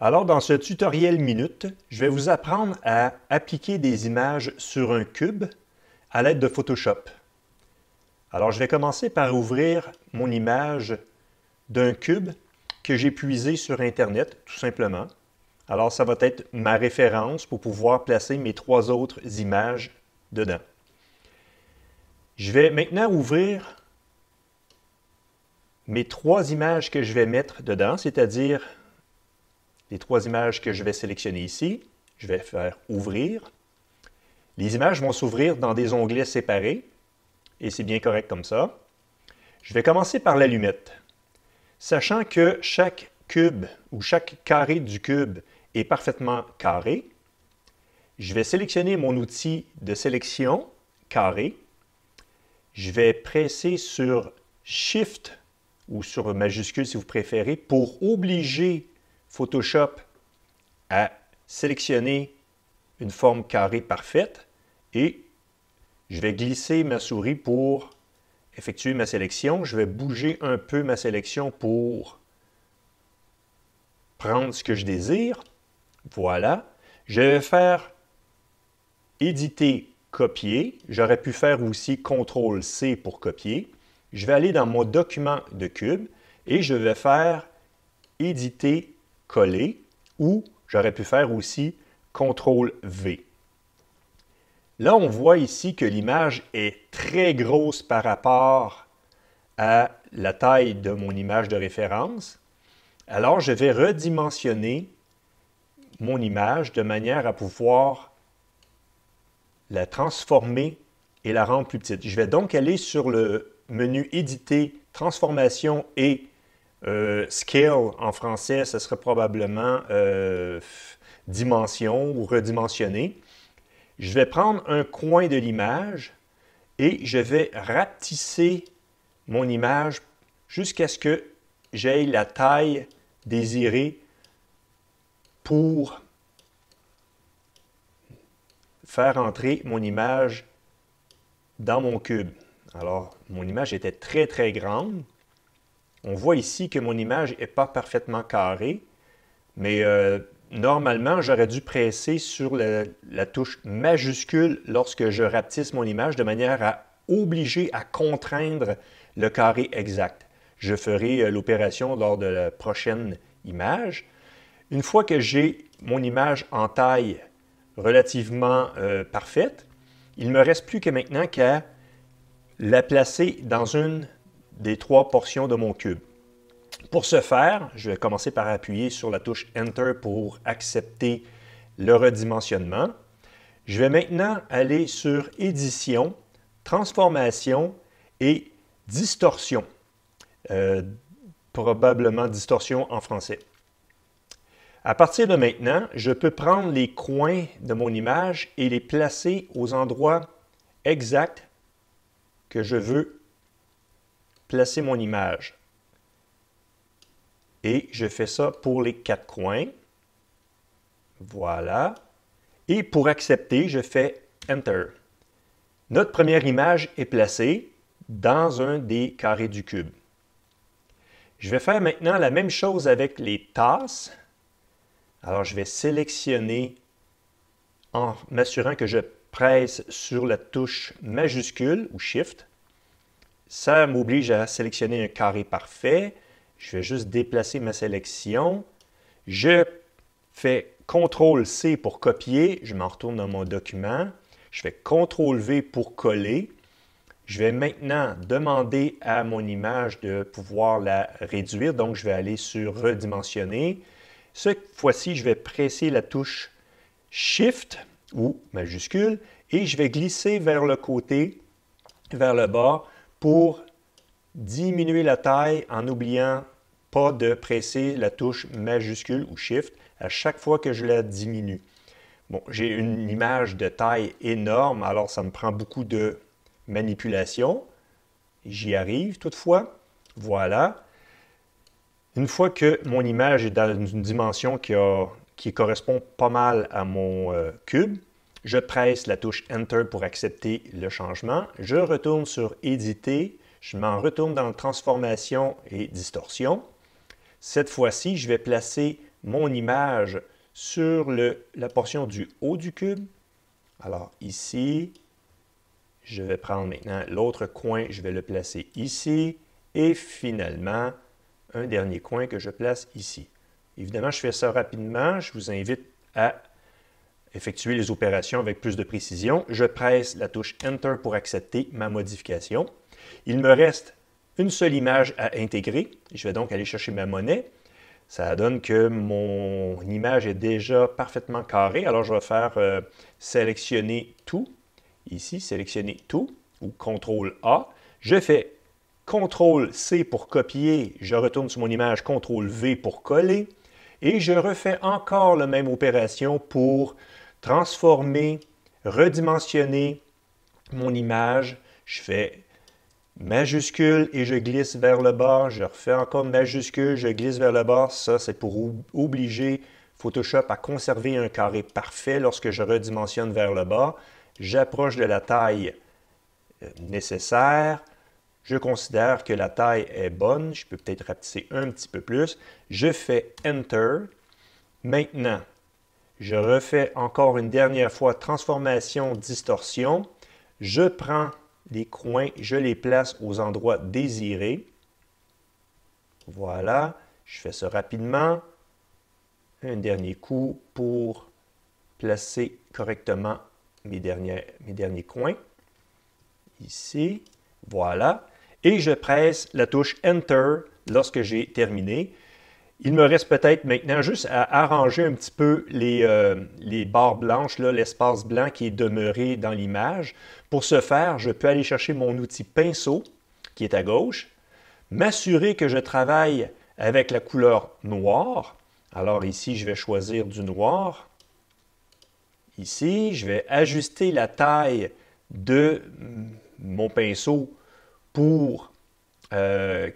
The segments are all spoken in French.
Alors, dans ce tutoriel minute, je vais vous apprendre à appliquer des images sur un cube à l'aide de Photoshop. Alors, je vais commencer par ouvrir mon image d'un cube que j'ai puisé sur Internet, tout simplement. Alors, ça va être ma référence pour pouvoir placer mes trois autres images dedans. Je vais maintenant ouvrir mes trois images que je vais mettre dedans, c'est-à-dire les trois images que je vais sélectionner ici. Je vais faire ouvrir. Les images vont s'ouvrir dans des onglets séparés et c'est bien correct comme ça. Je vais commencer par l'allumette. Sachant que chaque cube ou chaque carré du cube est parfaitement carré, je vais sélectionner mon outil de sélection carré. Je vais presser sur Shift ou sur majuscule si vous préférez pour obliger Photoshop à sélectionner une forme carrée parfaite et je vais glisser ma souris pour effectuer ma sélection. Je vais bouger un peu ma sélection pour prendre ce que je désire. Voilà. Je vais faire éditer, copier. J'aurais pu faire aussi CTRL-C pour copier. Je vais aller dans mon document de cube et je vais faire éditer, coller, ou j'aurais pu faire aussi CTRL-V. Là, on voit ici que l'image est très grosse par rapport à la taille de mon image de référence. Alors, je vais redimensionner mon image de manière à pouvoir la transformer et la rendre plus petite. Je vais donc aller sur le menu Éditer, Transformation et Scale en français, ce serait probablement dimension ou redimensionner. Je vais prendre un coin de l'image et je vais rapetisser mon image jusqu'à ce que j'aie la taille désirée pour faire entrer mon image dans mon cube. Alors, mon image était très, très grande. On voit ici que mon image n'est pas parfaitement carrée, mais normalement, j'aurais dû presser sur la touche majuscule lorsque je rapetisse mon image de manière à obliger à contraindre le carré exact. Je ferai l'opération lors de la prochaine image. Une fois que j'ai mon image en taille relativement parfaite, il ne me reste plus que maintenant qu'à la placer dans une des trois portions de mon cube. Pour ce faire, je vais commencer par appuyer sur la touche Enter pour accepter le redimensionnement. Je vais maintenant aller sur Édition, Transformation et Distorsion. Probablement distorsion en français. À partir de maintenant, je peux prendre les coins de mon image et les placer aux endroits exacts que je veux placer mon image. Et je fais ça pour les quatre coins. Voilà. Et pour accepter, je fais Enter. Notre première image est placée dans un des carrés du cube. Je vais faire maintenant la même chose avec les tasses. Alors, je vais sélectionner en m'assurant que je presse sur la touche majuscule ou Shift. Ça m'oblige à sélectionner un carré parfait. Je vais juste déplacer ma sélection. Je fais CTRL-C pour copier. Je m'en retourne dans mon document. Je fais CTRL-V pour coller. Je vais maintenant demander à mon image de pouvoir la réduire. Donc, je vais aller sur Redimensionner. Cette fois-ci, je vais presser la touche Shift ou majuscule et je vais glisser vers le côté, vers le bas, pour diminuer la taille en n'oubliant pas de presser la touche majuscule ou Shift à chaque fois que je la diminue. Bon, j'ai une image de taille énorme, alors ça me prend beaucoup de manipulation. J'y arrive toutefois. Voilà. Une fois que mon image est dans une dimension qui correspond pas mal à mon cube, je presse la touche Enter pour accepter le changement. Je retourne sur Éditer. Je m'en retourne dans Transformation et Distorsion. Cette fois-ci, je vais placer mon image sur la portion du haut du cube. Alors ici, je vais prendre maintenant l'autre coin, je vais le placer ici. Et finalement, un dernier coin que je place ici. Évidemment, je fais ça rapidement. Je vous invite à effectuer les opérations avec plus de précision. Je presse la touche Enter pour accepter ma modification. Il me reste une seule image à intégrer. Je vais donc aller chercher ma monnaie. Ça donne que mon image est déjà parfaitement carrée. Alors, je vais faire sélectionner tout. Ici, sélectionner tout ou CTRL-A. Je fais CTRL-C pour copier. Je retourne sur mon image, CTRL-V pour coller. Et je refais encore la même opération pour transformer, redimensionner mon image. Je fais majuscule et je glisse vers le bas. Je refais encore majuscule, je glisse vers le bas. Ça, c'est pour obliger Photoshop à conserver un carré parfait lorsque je redimensionne vers le bas. J'approche de la taille nécessaire. Je considère que la taille est bonne. Je peux peut-être rapetisser un petit peu plus. Je fais Enter. Maintenant, je refais encore une dernière fois transformation, distorsion. Je prends les coins, je les place aux endroits désirés. Voilà, je fais ça rapidement. Un dernier coup pour placer correctement mes derniers coins. Ici, voilà. Et je presse la touche Enter lorsque j'ai terminé. Il me reste peut-être maintenant juste à arranger un petit peu les barres blanches, l'espace blanc qui est demeuré dans l'image. Pour ce faire, je peux aller chercher mon outil pinceau qui est à gauche, m'assurer que je travaille avec la couleur noire. Alors ici, je vais choisir du noir. Ici, je vais ajuster la taille de mon pinceau pour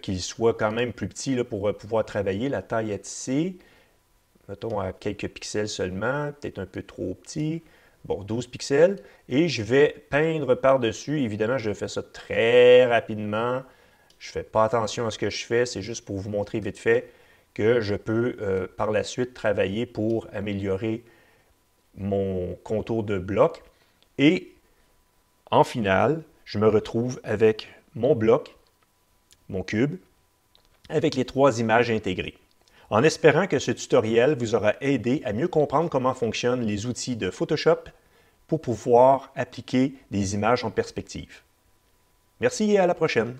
qu'il soit quand même plus petit là, pour pouvoir travailler. La taille est ici. Mettons à quelques pixels seulement, peut-être un peu trop petit. Bon, 12 pixels. Et je vais peindre par-dessus. Évidemment, je fais ça très rapidement. Je ne fais pas attention à ce que je fais. C'est juste pour vous montrer vite fait que je peux par la suite travailler pour améliorer mon contour de bloc. Et en finale, je me retrouve avec mon bloc, mon cube, avec les 3 images intégrées. En espérant que ce tutoriel vous aura aidé à mieux comprendre comment fonctionnent les outils de Photoshop pour pouvoir appliquer des images en perspective. Merci et à la prochaine!